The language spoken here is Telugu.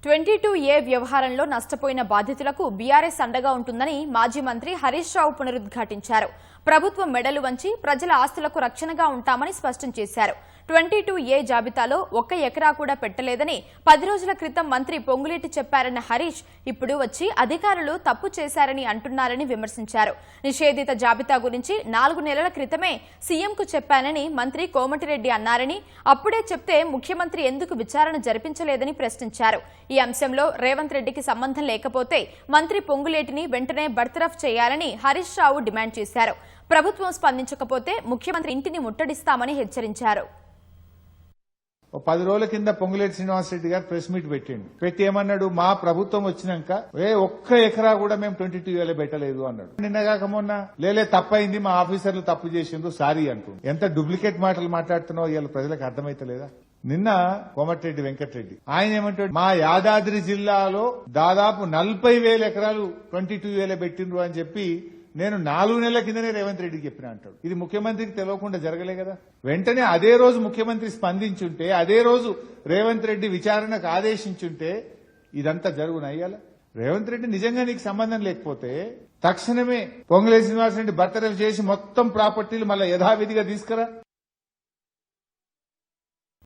22A వ్యవహారంలో నష్టపోయిన బాధితులకు బీఆర్ఎస్ అండగా ఉంటుందని మాజీ మంత్రి హరీష్ రావు పునరుద్ఘాటించారు. ప్రభుత్వం మెడలు వంచి ప్రజల ఆస్తులకు రక్షణగా ఉంటామని స్పష్టం చేశారు. 22A జాబితాలో 1 ఎకరా కూడా పెట్టలేదని 10 రోజుల క్రితం మంత్రి పొంగులేటి చెప్పారన్న హరీష్ ఇప్పుడు వచ్చి అధికారులు తప్పు చేశారని అంటున్నారని విమర్శించారు. నిషేధిత జాబితా గురించి 4 నెలల క్రితమే సీఎంకు చెప్పానని మంత్రి కోమటిరెడ్డి అన్నారని, అప్పుడే చెప్తే ముఖ్యమంత్రి ఎందుకు విచారణ జరిపించలేదని ప్రశ్నించారు. ఈ అంశంలో రేవంత్ రెడ్డికి సంబంధం లేకపోతే మంత్రి పొంగులేటిని వెంటనే బర్తరఫ్ చేయాలని హరీష్ రావు డిమాండ్ చేశారు. ప్రభుత్వం స్పందించకపోతే ముఖ్యమంత్రి ఇంటిని ముట్టడిస్తామని హెచ్చరించారు. 10 రోజుల కింద పొంగులేటి శ్రీనివాసరెడ్డి గారు ప్రెస్ మీట్ పెట్టి ఏమన్నాడు, మా ప్రభుత్వం వచ్చినాక 1 ఎకరా కూడా మేము 22A పెట్టలేదు అన్నాడు. నిన్నగాక మొన్న లేలే తప్పైంది, మా ఆఫీసర్లు తప్పు చేసిండ్రు, సారీ అంటుండు. ఎంత డూప్లికేట్ మాటలు మాట్లాడుతున్నావు ఇవాళ ప్రజలకు అర్థమైతలేదా? నిన్న కోమటిరెడ్డి వెంకటరెడ్డి ఆయన ఏమంటాడు, మా యాదాద్రి జిల్లాలో దాదాపు 40,000 ఎకరాలు 22A పెట్టిండ్రు అని చెప్పి నేను 4 నెలల కిందనే రేవంత్ రెడ్డికి చెప్పిన అంటాడు. ఇది ముఖ్యమంత్రికి తెలియకుండా జరగలే కదా. వెంటనే అదే రోజు ముఖ్యమంత్రి స్పందించుంటే, అదే రోజు రేవంత్ రెడ్డి విచారణకు ఆదేశించుంటే ఇదంతా జరుగునయ్యాల. రేవంత్ రెడ్డి నిజంగా నీకు సంబంధం లేకపోతే తక్షణమే పొంగులేటి శ్రీనివాసరెడ్డి బర్తరఫ్ చేసి మొత్తం ప్రాపర్టీలు మళ్ళీ యథావిధిగా తీసుకురా.